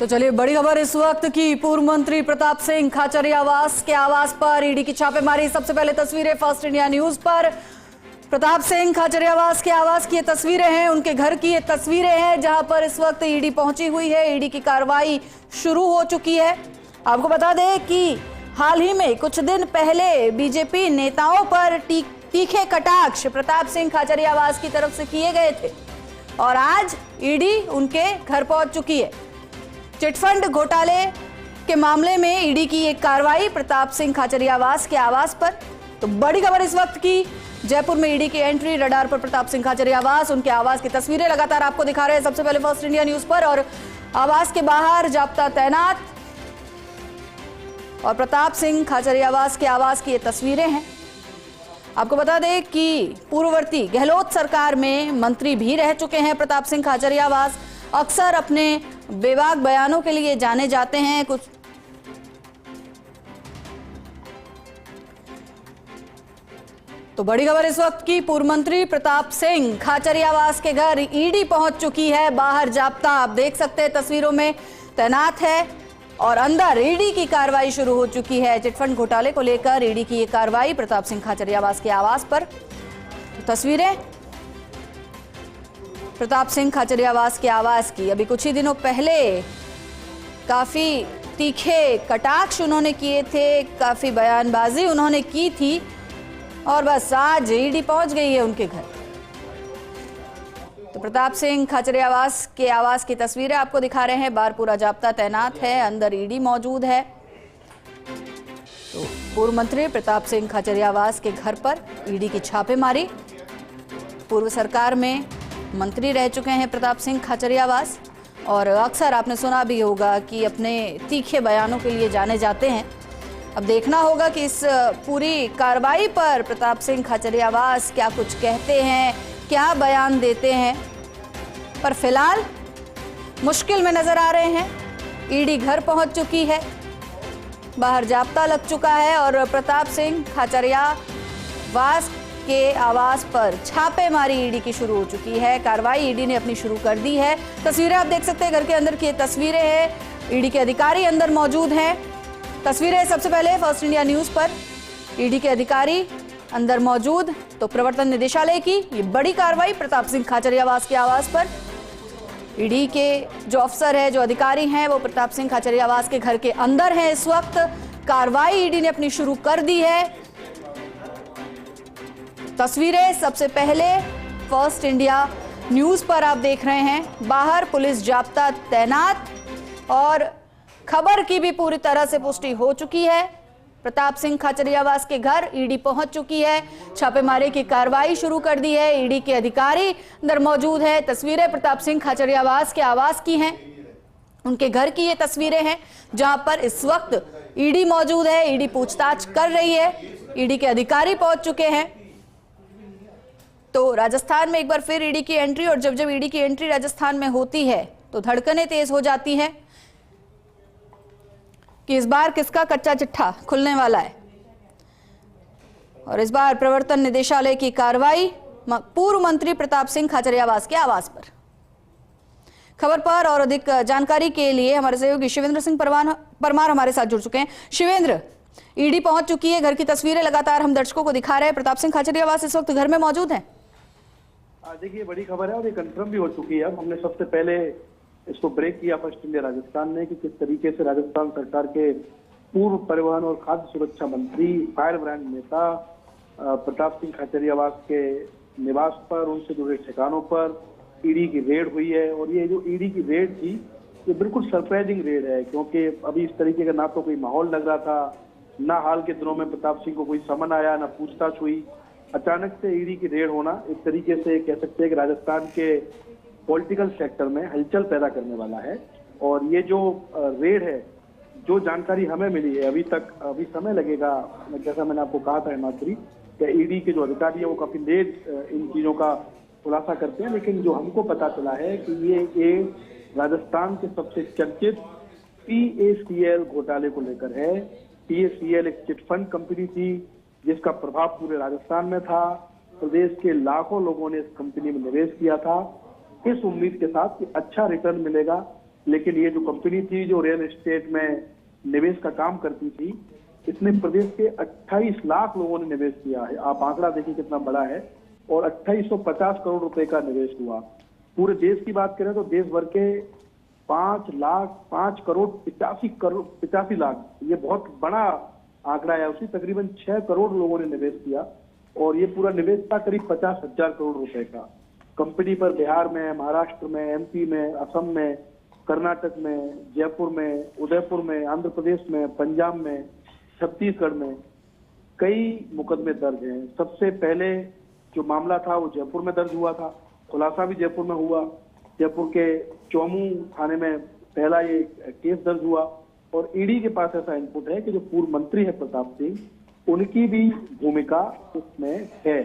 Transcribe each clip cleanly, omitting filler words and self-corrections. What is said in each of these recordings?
तो चलिए बड़ी खबर इस वक्त की। पूर्व मंत्री प्रताप सिंह खाचरियावास के आवास पर ईडी की छापेमारी। सबसे पहले तस्वीरें फर्स्ट इंडिया न्यूज पर। प्रताप सिंह खाचरियावास के आवास की ये तस्वीरें हैं, उनके घर की ये तस्वीरें हैं, जहां पर इस वक्त ईडी पहुंची हुई है। ईडी की कार्रवाई शुरू हो चुकी है। आपको बता दें कि हाल ही में कुछ दिन पहले बीजेपी नेताओं पर तीखे कटाक्ष प्रताप सिंह खाचरियावास की तरफ से किए गए थे और आज ईडी उनके घर पहुंच चुकी है। चिटफंड घोटाले के मामले में ईडी की एक कार्रवाई प्रताप सिंह खाचरियावास के आवास पर। तो बड़ी खबर इस वक्त की, जयपुर में ईडी की एंट्री, रडार पर प्रताप सिंह खाचरियावास, उनके आवास की तस्वीरें लगातार आपको दिखा रहे हैं सबसे पहले फर्स्ट इंडिया न्यूज पर। और आवास के बाहर जाब्ता तैनात और प्रताप सिंह खाचरियावास के आवास की ये तस्वीरें हैं। आपको बता दें कि पूर्ववर्ती गहलोत सरकार में मंत्री भी रह चुके हैं प्रताप सिंह खाचरियावास। अक्सर अपने बेबाक बयानों के लिए जाने जाते हैं। कुछ तो बड़ी खबर इस वक्त की, पूर्व मंत्री प्रताप सिंह खाचरियावास के घर ईडी पहुंच चुकी है। बाहर जाब्ता आप देख सकते हैं तस्वीरों में तैनात है और अंदर ईडी की कार्रवाई शुरू हो चुकी है। चिटफंड घोटाले को लेकर ईडी की ये कार्रवाई प्रताप सिंह खाचरियावास के आवास पर। तस्वीरें प्रताप सिंह खाचरियावास के आवास की। अभी कुछ ही दिनों पहले काफी तीखे कटाक्ष उन्होंने किए थे, काफी बयानबाजी उन्होंने की थी और बस आज ईडी पहुंच गई है उनके घर। तो प्रताप सिंह खाचरियावास के आवास की तस्वीरें आपको दिखा रहे हैं। बाहर पूरा जाब्ता तैनात है, अंदर ईडी मौजूद है। तो पूर्व मंत्री प्रताप सिंह खाचरियावास के घर पर ईडी की छापेमारी। पूर्व सरकार में मंत्री रह चुके हैं प्रताप सिंह खाचरियावास और अक्सर आपने सुना भी होगा कि अपने तीखे बयानों के लिए जाने जाते हैं। अब देखना होगा कि इस पूरी कार्रवाई पर प्रताप सिंह खाचरियावास क्या कुछ कहते हैं, क्या बयान देते हैं। पर फिलहाल मुश्किल में नजर आ रहे हैं। ईडी घर पहुंच चुकी है, बाहर जाब्ता लग चुका है और प्रताप सिंह खाचरियावास के आवास पर छापेमारी ईडी की शुरू हो चुकी है। कार्रवाई ईडी ने अपनी शुरू कर दी है। तस्वीरें आप देख सकते हैं, घर के अंदर की तस्वीरें हैं। ईडी के अधिकारी अंदर मौजूद हैं। तस्वीरें सबसे पहले फर्स्ट इंडिया न्यूज पर। ईडी के अधिकारी अंदर मौजूद। तो प्रवर्तन निदेशालय की ये बड़ी कार्रवाई प्रताप सिंह खाचरियावास के आवास पर। ईडी के जो अफसर है, जो अधिकारी हैं, वो प्रताप सिंह खाचरियावास के घर के अंदर हैं इस वक्त। कार्रवाई ईडी ने अपनी शुरू कर दी है। तस्वीरें सबसे पहले फर्स्ट इंडिया न्यूज पर आप देख रहे हैं। बाहर पुलिस जाब्ता तैनात और खबर की भी पूरी तरह से पुष्टि हो चुकी है। प्रताप सिंह खाचरियावास के घर ईडी पहुंच चुकी है। छापेमारी की कार्रवाई शुरू कर दी है। ईडी के अधिकारी अंदर मौजूद है। तस्वीरें प्रताप सिंह खाचरियावास के आवास की हैं, उनके घर की ये तस्वीरें हैं जहां पर इस वक्त ईडी मौजूद है। ईडी पूछताछ कर रही है। ईडी के अधिकारी पहुंच चुके हैं। तो राजस्थान में एक बार फिर ईडी की एंट्री, और जब ईडी की एंट्री राजस्थान में होती है तो धड़कनें तेज हो जाती हैं कि इस बार किसका कच्चा चिट्ठा खुलने वाला है। और इस बार प्रवर्तन निदेशालय की कार्रवाई पूर्व मंत्री प्रताप सिंह खाचरियावास के आवास पर। खबर पर और अधिक जानकारी के लिए हमारे सहयोगी शिवेंद्र सिंह परमार हमारे साथ जुड़ चुके हैं। शिवेंद्र, ईडी पहुंच चुकी है, घर की तस्वीरें लगातार हम दर्शकों को दिखा रहे हैं। प्रताप सिंह खाचरियावास इस वक्त घर में मौजूद हैं। देखिए, बड़ी खबर है और ये कंफर्म भी हो चुकी है। हमने सबसे पहले इसको ब्रेक किया फर्स्ट इंडिया राजस्थान ने कि किस तरीके से राजस्थान सरकार के पूर्व परिवहन और खाद्य सुरक्षा मंत्री, फायर ब्रांड नेता प्रताप सिंह खाचरियावास के निवास पर, उनसे जुड़े ठिकानों पर ईडी की रेड हुई है। और ये जो ईडी की रेड थी, ये बिल्कुल सरप्राइजिंग रेड है, क्योंकि अभी इस तरीके का ना तो कोई माहौल लग रहा था, ना हाल के दिनों में प्रताप सिंह को कोई समन आया, ना पूछताछ हुई। अचानक से ईडी की रेड होना एक तरीके से कह सकते हैं कि राजस्थान के पॉलिटिकल सेक्टर में हलचल पैदा करने वाला है। और ये जो रेड है, जो जानकारी हमें मिली है अभी समय लगेगा, जैसा मैंने आपको कहा था हिमाद्री, कि ईडी के जो अधिकारी है वो काफी लेट इन चीजों का खुलासा करते हैं। लेकिन जो हमको पता चला है कि ये राजस्थान के सबसे चर्चित PACL घोटाले को लेकर है। PACL एक चिटफंड कंपनी थी जिसका प्रभाव पूरे राजस्थान में था। प्रदेश के लाखों लोगों ने इस कंपनी में निवेश किया था, इस उम्मीद के साथ कि अच्छा रिटर्न मिलेगा, लेकिन ये जो कंपनी थी जो रियल एस्टेट में निवेश का काम करती थी, इसने प्रदेश के 28 लाख लोगों ने निवेश किया है। आप आंकड़ा देखिए कितना बड़ा है, और 2850 करोड़ रुपए का निवेश हुआ। पूरे देश की बात करें तो देश भर के 5 करोड़ 85 लाख, ये बहुत बड़ा आंकड़ा है। उसी तकरीबन 6 करोड़ लोगों ने निवेश किया, और ये पूरा निवेश था करीब 50,000 करोड़ रुपए का। कंपनी पर बिहार में, महाराष्ट्र में, एमपी में, असम में, कर्नाटक में, जयपुर में, उदयपुर में, आंध्र प्रदेश में, पंजाब में, छत्तीसगढ़ में कई मुकदमे दर्ज हैं। सबसे पहले जो मामला था वो जयपुर में दर्ज हुआ था, खुलासा भी जयपुर में हुआ। जयपुर के चौमू थाने में पहला ये केस दर्ज हुआ, और ईडी के पास ऐसा इनपुट है कि जो पूर्व मंत्री है प्रताप सिंह, उनकी भी भूमिका इसमें है।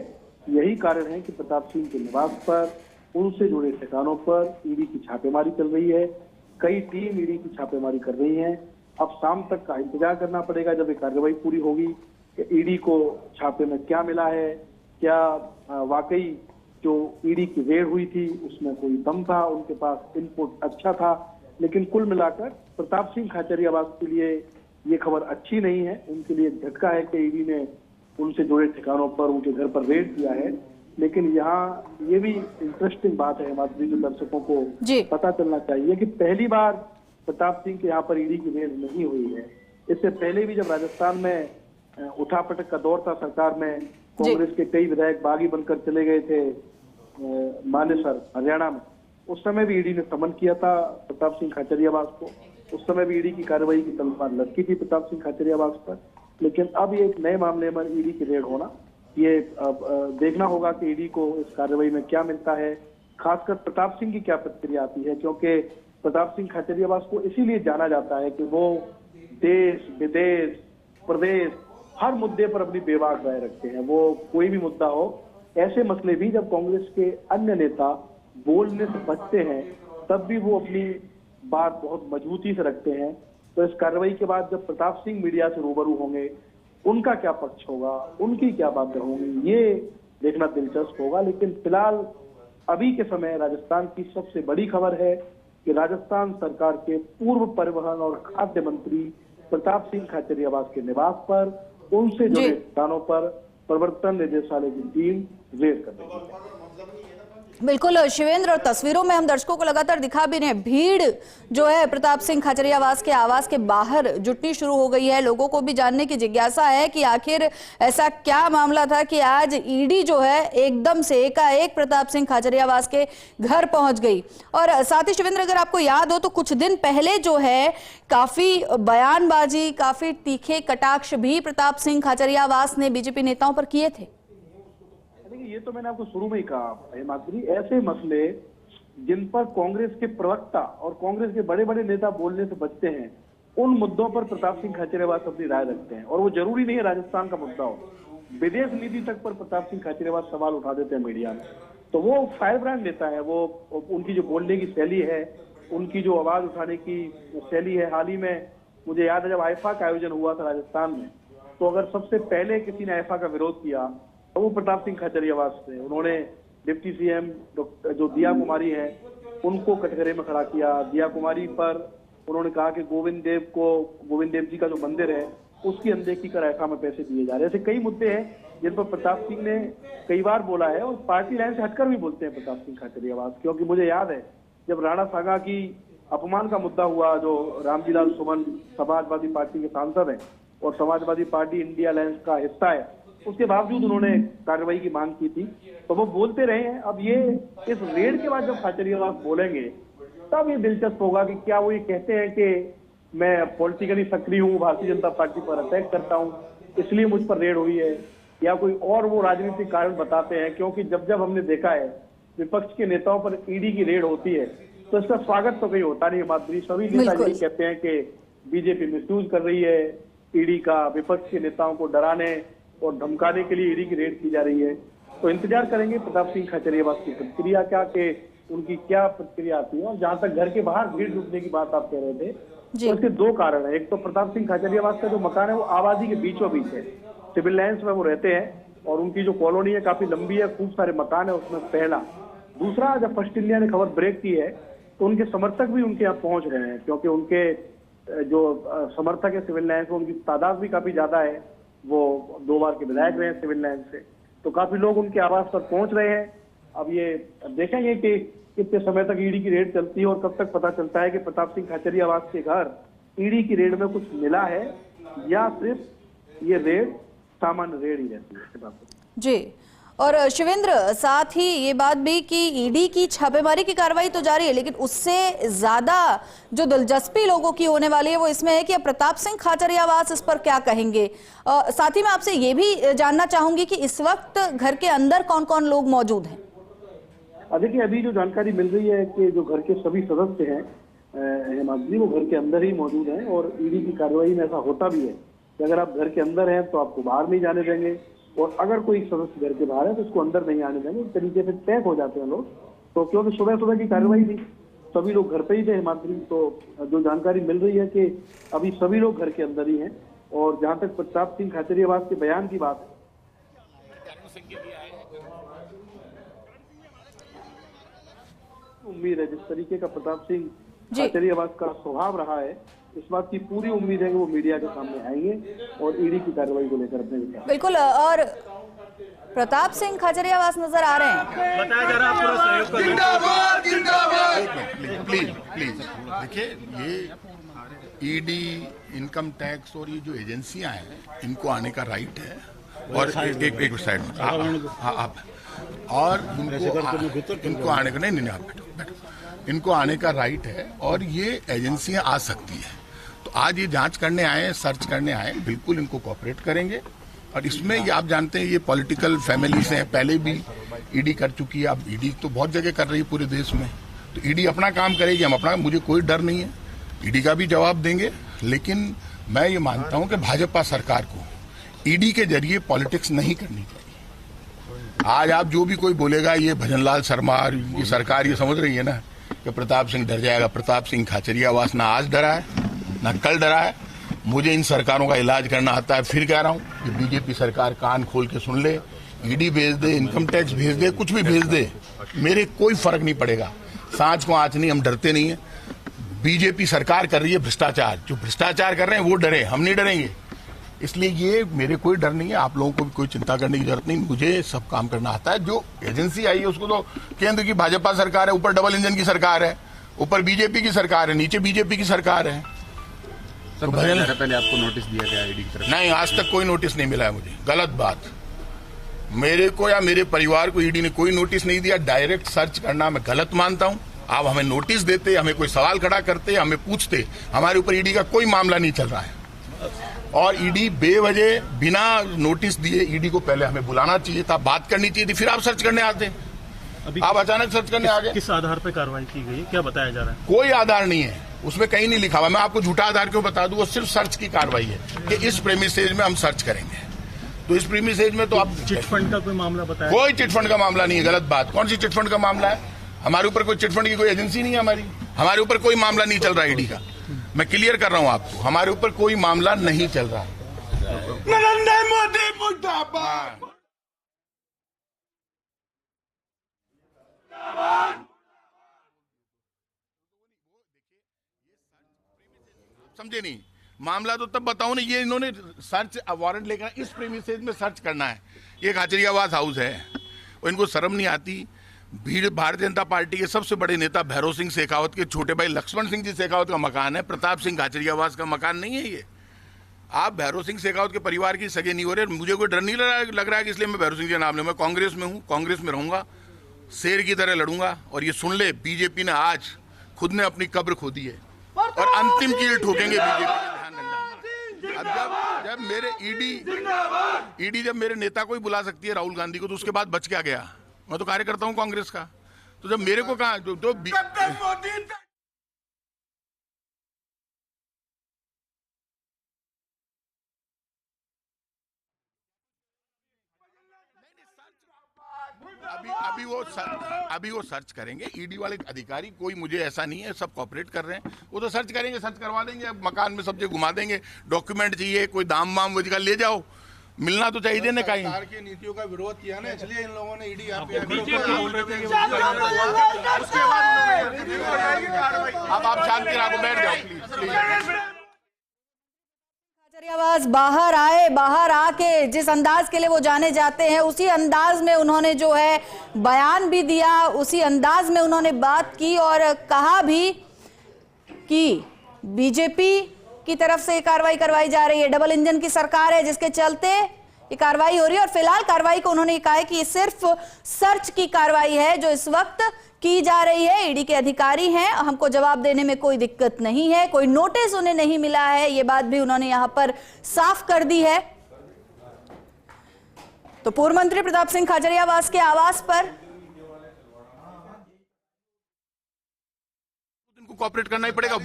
यही कारण है कि प्रताप सिंह के निवास पर, उनसे जुड़े ठिकानों पर ईडी की छापेमारी चल रही है। कई टीम ईडी की छापेमारी कर रही है। अब शाम तक का इंतजार करना पड़ेगा जब ये कार्रवाई पूरी होगी कि ईडी को छापे में क्या मिला है, क्या वाकई जो ईडी की रेड हुई थी उसमें कोई दम था, उनके पास इनपुट अच्छा था। लेकिन कुल मिलाकर प्रताप सिंह खाचरियावास के लिए ये खबर अच्छी नहीं है। उनके लिए झटका है कि ईडी ने उनसे जुड़े ठिकानों पर, उनके घर पर रेड किया है। लेकिन यहाँ ये भी इंटरेस्टिंग बात है, हमारे जो दर्शकों को पता चलना चाहिए कि पहली बार प्रताप सिंह के यहाँ पर ईडी की रेड नहीं हुई है। इससे पहले भी जब राजस्थान में उठापटक का दौर था सरकार में, कांग्रेस के कई विधायक बागी बनकर चले गए थे मानेसर हरियाणा में, उस समय भी ईडी ने समन किया था प्रताप सिंह खाचरियावास को। उस समय भी ईडी की कार्रवाई की तलवार लटकी थी प्रताप सिंह खाचरियावास पर। लेकिन अब ये एक नए मामले में ईडी की रेड होना, ये देखना होगा कि ईडी को इस कार्रवाई में क्या मिलता है, खासकर प्रताप सिंह की क्या प्रतिक्रिया आती है। क्योंकि प्रताप सिंह खाचरियावास को इसीलिए जाना जाता है कि वो देश विदेश प्रदेश हर मुद्दे पर अपनी बेबाक राय रखते हैं। वो कोई भी मुद्दा हो, ऐसे मसले भी जब कांग्रेस के अन्य नेता बोलने से बचते हैं तब भी वो अपनी बात बहुत मजबूती से रखते हैं। तो इस कार्रवाई के बाद जब प्रताप सिंह मीडिया से रूबरू होंगे, उनका क्या पक्ष होगा, उनकी क्या बातें होंगी, ये देखना दिलचस्प होगा। लेकिन फिलहाल अभी के समय राजस्थान की सबसे बड़ी खबर है कि राजस्थान सरकार के पूर्व परिवहन और खाद्य मंत्री प्रताप सिंह खाचरियावास के निवास पर, उनसे जुड़े स्थानों पर प्रवर्तन निदेशालय की टीम रेड कर रही है। बिल्कुल शिवेंद्र, और तस्वीरों में हम दर्शकों को लगातार दिखा भी रहे हैं, भीड़ जो है प्रताप सिंह खाचरियावास के आवास के बाहर जुटनी शुरू हो गई है। लोगों को भी जानने की जिज्ञासा है कि आखिर ऐसा क्या मामला था कि आज ईडी जो है एकदम से एकाएक प्रताप सिंह खाचरियावास के घर पहुंच गई। और साथ ही शिवेंद्र, अगर आपको याद हो तो कुछ दिन पहले जो है काफी बयानबाजी, काफी तीखे कटाक्ष भी प्रताप सिंह खाचरियावास ने बीजेपी नेताओं पर किए थे। ये तो मैंने आपको शुरू में ही कहा माधुरी, ऐसे मसले जिन पर कांग्रेस के प्रवक्ता और कांग्रेस के बड़े बड़े नेता बोलने से बचते हैं, उन मुद्दों पर प्रताप सिंह खाचरियावास अपनी राय रखते हैं। और वो जरूरी नहीं है राजस्थान का मुद्दा हो, विदेश नीति तक पर प्रताप सिंह खाचरियावास सवाल उठा देते हैं मीडिया में। तो वो फायर ब्रांड नेता है। वो उनकी जो बोलने की शैली है, उनकी जो आवाज उठाने की शैली है। हाल ही में मुझे याद है जब आईफा का आयोजन हुआ था राजस्थान में, तो अगर सबसे पहले किसी ने आईफा का विरोध किया तो वो प्रताप सिंह खाचरियावास थे। उन्होंने डिप्टी सीएम जो दिया कुमारी है उनको कटघरे में खड़ा किया। दिया कुमारी पर उन्होंने कहा कि गोविंद देव जी का जो मंदिर है उसकी अनदेखी कर आईफा में पैसे दिए जा रहे हैं। ऐसे कई मुद्दे हैं जिन पर प्रताप सिंह ने कई बार बोला है, और पार्टी लाइन से हटकर भी बोलते हैं प्रताप सिंह खाचरियावास। क्योंकि मुझे याद है जब राणा सागा की अपमान का मुद्दा हुआ, जो रामजीलाल सुमन समाजवादी पार्टी के सांसद हैं और समाजवादी पार्टी इंडिया अलायंस का हिस्सा है, उसके बावजूद उन्होंने कार्रवाई की मांग की थी, तो वो बोलते रहे हैं। अब ये इस रेड के बाद जब खाचरियावास बोलेंगे तब ये दिलचस्प होगा कि क्या वो ये कहते हैं कि मैं पॉलिटिकली सक्रिय हूँ, भारतीय जनता पार्टी पर अटैक करता हूँ इसलिए मुझ पर रेड हुई है, या कोई और वो राजनीतिक कारण बताते हैं। क्योंकि जब जब हमने देखा है विपक्ष के नेताओं पर ईडी की रेड होती है तो इसका स्वागत तो कहीं होता नहीं है माधुरी। सभी नेता यही कहते हैं कि बीजेपी मिसयूज कर रही है ईडी का, विपक्ष के नेताओं को डराने और धमकाने के लिए ईडी की रेड की जा रही है। तो इंतजार करेंगे प्रताप सिंह खाचरियावास की प्रतिक्रिया क्या, कि उनकी क्या प्रतिक्रिया आती है। और जहां तक घर के बाहर भीड़ जुटने की बात आप कह रहे थे, तो इसके दो कारण है। एक तो प्रताप सिंह खाचरियावास का जो मकान है वो आबादी के बीचों बीच है, सिविल लाइन्स में वो रहते हैं, और उनकी जो कॉलोनी है काफी लंबी है, खूब सारे मकान है उसमें, पहला। दूसरा, जब फर्स्ट इंडिया ने खबर ब्रेक की है तो उनके समर्थक भी उनके यहाँ पहुंच रहे हैं, क्योंकि उनके जो समर्थक है सिविल लाइन से, उनकी तादाद भी काफी ज्यादा है। वो 2 बार के विधायक रहे हैं सिविल लाइन से, तो काफी लोग उनके आवास पर पहुंच रहे हैं। अब ये देखेंगे कि कितने समय तक ईडी की रेड चलती है और कब तक पता चलता है कि प्रताप सिंह खाचरियावास के घर ईडी की रेड में कुछ मिला है या सिर्फ ये रेड सामान्य रेड ही रहती है। जी, और शिवेंद्र, साथ ही ये बात भी कि ईडी की छापेमारी की कार्रवाई तो जारी है, लेकिन उससे ज्यादा जो दिलचस्पी लोगों की होने वाली है वो इसमें है कि अब प्रताप सिंह खाचरियावास इस पर क्या कहेंगे। साथ ही मैं आपसे ये भी जानना चाहूंगी कि इस वक्त घर के अंदर कौन कौन लोग मौजूद हैं। देखिए, अभी जो जानकारी मिल रही है कि जो घर के सभी सदस्य हैं हेमाद्री, वो घर के अंदर ही मौजूद हैं और ईडी की कार्रवाई में ऐसा होता भी है कि अगर आप घर के अंदर हैं तो आपको बाहर नहीं जाने देंगे, और अगर कोई सदस्य घर के बाहर है तो उसको अंदर नहीं आने देंगे। इस तरीके से पैक हो जाते हैं लोग। तो क्योंकि सुबह सुबह की कार्रवाई थी, सभी लोग घर पे ही थे हेमाद्री, तो जो जानकारी मिल रही है कि अभी सभी लोग घर के अंदर ही हैं। और जहां तक प्रताप सिंह खाचरियावास के बयान की बात है, उम्मीद है जिस तरीके का प्रताप सिंह खाचरियावास का स्वभाव रहा है, इस बात की पूरी उम्मीद है कि वो मीडिया के सामने आएंगे और ईडी की कार्रवाई को लेकर अपने विचार। बिल्कुल, और प्रताप सिंह खाचरियावास नजर आ रहे हैं। बताया जा रहा है पूरा सहयोग का। जिंदाबाद जिंदाबाद। प्लीज प्लीज देखिए, ये ईडी, इनकम टैक्स और ये जो एजेंसियां हैं, इनको आने का राइट है। और एक साइड में आप और इनको आने का नहीं, आप बैठो, इनको आने का राइट है और ये एजेंसियां आ सकती है। तो आज ये जांच करने आए, सर्च करने आए, बिल्कुल इनको कोऑपरेट करेंगे। और इसमें ये आप जानते हैं, ये पॉलिटिकल फैमिलीज हैं, पहले भी ईडी कर चुकी है, अब ईडी तो बहुत जगह कर रही है पूरे देश में। तो ईडी अपना काम करेगी, हम अपना, मुझे कोई डर नहीं है, ईडी का भी जवाब देंगे। लेकिन मैं ये मानता हूं कि भाजपा सरकार को ईडी के जरिए पॉलिटिक्स नहीं करनी चाहिए। आज आप जो भी कोई बोलेगा, ये भजनलाल शर्मा और ये सरकार ये समझ रही है ना कि प्रताप सिंह डर जाएगा। प्रताप सिंह खाचरियावास ना आज डरा है ना कल डरा है। मुझे इन सरकारों का इलाज करना आता है। फिर कह रहा हूं कि बीजेपी सरकार कान खोल के सुन ले, ईडी भेज दे, इनकम टैक्स भेज दे, कुछ भी भेज दे, मेरे कोई फर्क नहीं पड़ेगा। सांच को आंच नहीं, हम डरते नहीं है। बीजेपी सरकार कर रही है भ्रष्टाचार, जो भ्रष्टाचार कर रहे हैं वो डरे, हम नहीं डरेंगे। इसलिए ये मेरे कोई डर नहीं है, आप लोगों को भी कोई चिंता करने की जरूरत नहीं। मुझे सब काम करना आता है। जो एजेंसी आई है उसको तो केंद्र की भाजपा सरकार है, ऊपर डबल इंजन की सरकार है, ऊपर बीजेपी की सरकार है, नीचे बीजेपी की सरकार है। तो पहले आपको नोटिस दिया गया ईडी की तरफ? नहीं, आज तक कोई नोटिस नहीं मिला है मुझे। गलत बात, मेरे को या मेरे परिवार को ईडी ने कोई नोटिस नहीं दिया। डायरेक्ट सर्च करना मैं गलत मानता हूं। आप हमें नोटिस देते, हमें कोई सवाल खड़ा करते, हमें पूछते, हमारे ऊपर ईडी का कोई मामला नहीं चल रहा है। और ईडी बेवजह बिना नोटिस दिए, ईडी को पहले हमें बुलाना चाहिए था, बात करनी चाहिए थी, फिर आप सर्च करने आते। आप अचानक सर्च करने आ गए। किस आधार पर कार्रवाई की गई है, क्या बताया जा रहा है? कोई आधार नहीं है, उसमें कहीं नहीं लिखा हुआ। मैं आपको झूठा आधार क्यों बता दूं? वो सिर्फ सर्च की कार्रवाई है कि इस प्रेमिसेज में हम सर्च करेंगे। तो इस प्रेमिसेज में तो आप चिटफंड का कोई मामला बताया? कोई चिटफंड का मामला नहीं है। गलत बात, कौन सी चिटफंड का मामला है? हमारे ऊपर कोई चिटफंड की कोई एजेंसी नहीं है हमारी, हमारे ऊपर कोई मामला नहीं चल रहा है ईडी का। मैं क्लियर कर रहा हूं आपको, हमारे ऊपर कोई मामला नहीं चल रहा है। नरेंद्र मोदी मुर्दाबाद। समझे नहीं? मामला तो तब बताओ ना। ये इन्होंने सर्च वारंट लेकर इस प्रीमिसेस में सर्च करना है। ये खाचरियावास हाउस है, और इनको शर्म नहीं आती। भीड़ भारतीय जनता पार्टी के सबसे बड़े नेता भैरव सिंह शेखावत के छोटे भाई लक्ष्मण सिंह जी शेखावत का मकान है, प्रताप सिंह खाचरियावास का मकान नहीं है ये। आप भैरव सिंह शेखावत के परिवार की सगे नहीं हो रहे। मुझे कोई डर नहीं लग रहा है कि इसलिए मैं भैरव सिंह के नाम लूं। मैं कांग्रेस में हूं, कांग्रेस में रहूंगा, शेर की तरह लड़ूंगा। और ये सुन ले, बीजेपी ने आज खुद ने अपनी कब्र खोदी है और अंतिम कील ठोकेंगे बीजेपी। ध्यान रखना। अब जब मेरे ईडी जब मेरे नेता को ही बुला सकती है, राहुल गांधी को, तो उसके बाद बच क्या गया? मैं तो कार्यकर्ता हूं कांग्रेस का। तो जब मेरे को कहा अभी वो सर्च करेंगे। ईडी वाले अधिकारी, कोई मुझे ऐसा नहीं है, सब कोऑपरेट कर रहे हैं। वो तो सर्च करेंगे, सर्च करवा देंगे। अब मकान में सब जगह घुमा देंगे। डॉक्यूमेंट चाहिए, कोई दाम वाम वजह ले जाओ, मिलना तो चाहिए ना कहीं। सरकार की नीतियों का विरोध किया ना, इसलिए इन लोगों ने ईडी आप अब आप शांति रखो, बैठ जाओ प्लीज। खाचरियावास बाहर आके जिस अंदाज के लिए वो जाने जाते हैं, उसी अंदाज में उन्होंने जो है बयान भी दिया, उसी अंदाज में उन्होंने बात की और कहा भी कि बीजेपी की तरफ से कार्रवाई करवाई जा रही है, डबल इंजन की सरकार है जिसके चलते ये कार्रवाई हो रही है। और फिलहाल कार्रवाई को उन्होंने कहा है कि ये सिर्फ सर्च की कार्रवाई है जो इस वक्त की जा रही है। ईडी के अधिकारी हैं, हमको जवाब देने में कोई दिक्कत नहीं है, कोई नोटिस उन्हें नहीं मिला है, ये बात भी उन्होंने यहां पर साफ कर दी है। तो पूर्व मंत्री प्रताप सिंह खाचरियावास के आवास पर कोऑपरेट करना ही पड़ेगा।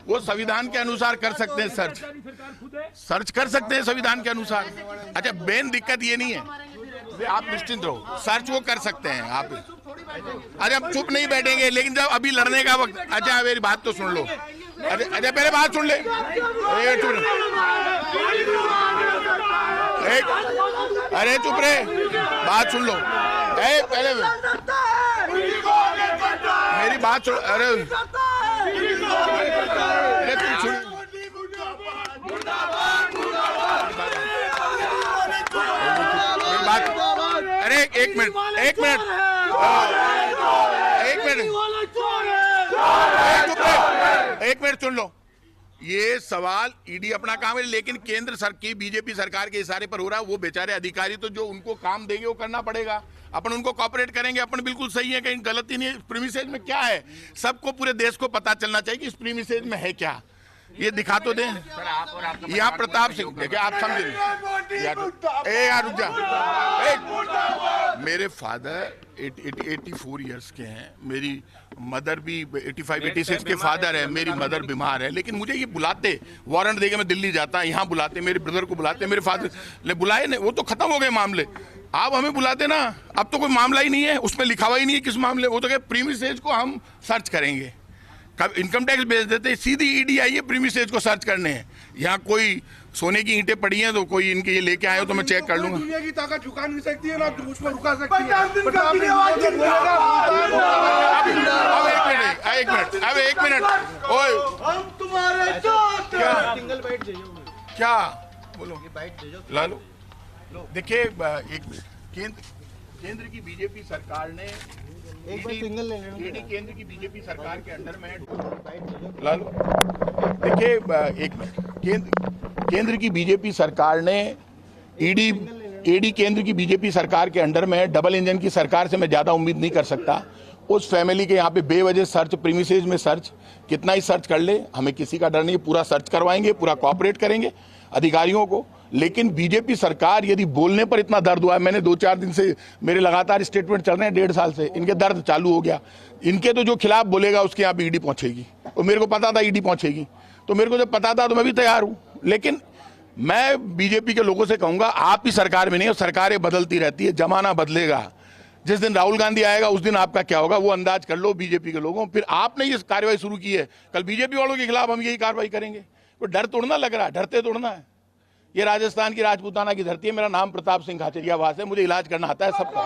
वो संविधान के अनुसार कर सकते हैं, सर्च कर सकते हैं संविधान के अनुसार। अच्छा, मेन दिक्कत ये नहीं है, आप निश्चिंत रहो, सर्च वो कर सकते हैं। आप अरे हम चुप नहीं बैठेंगे, लेकिन जब अभी लड़ने का वक्त, अच्छा मेरी बात तो सुन लो, अच्छा पहले बात सुन ले, अरे चुप रे, बात सुन लो, पहले मेरी बात सुन, अरे तुम सुन, बात, अरे एक मिनट सुन लो। ये सवाल ईडी अपना काम है, लेकिन केंद्र सरकार की बीजेपी सरकार के इशारे पर हो रहा है। वो बेचारे अधिकारी तो जो उनको काम देंगे वो करना पड़ेगा, अपन उनको कोऑपरेट करेंगे, अपन बिल्कुल सही है, कहीं गलती नहीं है। प्रीमिसेज में क्या है, सबको पूरे देश को पता चलना चाहिए कि इस प्रीमिसेज में है क्या, ये दिखा तो दें। यहाँ प्रताप सिंह, देखिए आप समझे यार, रुक जा, मेरे फादर 84 इयर्स के हैं, मेरी मदर भी 85-86 के फादर है, मेरी मदर बीमार है, लेकिन मुझे ये बुलाते, वारंट देके मैं दिल्ली जाता, यहाँ बुलाते, मेरे ब्रदर को बुलाते, मेरे फादर ले बुलाए नहीं, वो तो खत्म हो गए मामले। आप हमें बुलाते ना, अब तो कोई मामला ही नहीं है, उसमें लिखा हुआ ही नहीं है किस मामले, वो तो क्या प्रीमिसेज को हम सर्च करेंगे, कब इनकम टैक्स भेज देते, सीधी ईडी आई है प्रीमिसेज को सर्च करने हैं। यहाँ कोई सोने की ईंटें पड़ी हैं तो कोई इनके ये लेके आए हो तो मैं चेक कर लूंगा। दुनिया की ताकत झुका नहीं सकती है ना, उस पर रुका सकती है। अब एक मिनट, ओए हम तुम्हारे क्या बोलो, ला लो। देखिए एक मिनट, केंद्र की बीजेपी सरकार ने ईडी केंद्र की बीजेपी सरकार के अंडर में ला लो। देखिए एक मिनट, केंद्र की बीजेपी सरकार ने ईडी केंद्र की बीजेपी सरकार के अंडर में डबल इंजन की सरकार से मैं ज्यादा उम्मीद नहीं कर सकता। उस फैमिली के यहाँ पे बेवजह सर्च, प्रीमिसेज में सर्च, कितना ही सर्च कर ले, हमें किसी का डर नहीं, पूरा सर्च करवाएंगे, पूरा कोऑपरेट करेंगे अधिकारियों को। लेकिन बीजेपी सरकार यदि बोलने पर इतना दर्द हुआ है, मैंने 2-4 दिन से मेरे लगातार स्टेटमेंट चल रहे हैं, 1.5 साल से इनके दर्द चालू हो गया। इनके तो जो खिलाफ बोलेगा उसके यहाँ पे ईडी पहुंचेगी, और मेरे को पता था ईडी पहुंचेगी, तो मेरे को जब पता था तो मैं भी तैयार हूं। लेकिन मैं बीजेपी के लोगों से कहूंगा, आप ही सरकार में नहीं हो, सरकारें बदलती रहती है, जमाना बदलेगा। जिस दिन राहुल गांधी आएगा उस दिन आपका क्या होगा वो अंदाज कर लो बीजेपी के लोगों। फिर आपने ये कार्रवाई शुरू की है, कल बीजेपी वालों के खिलाफ हम यही कार्रवाई करेंगे। तो डर तोड़ना लग रहा है, डरते तोड़ना है। ये राजस्थान की राजपूताना की धरती है, मेरा नाम प्रताप सिंह खाचरियावास है, मुझे इलाज करना आता है सबका।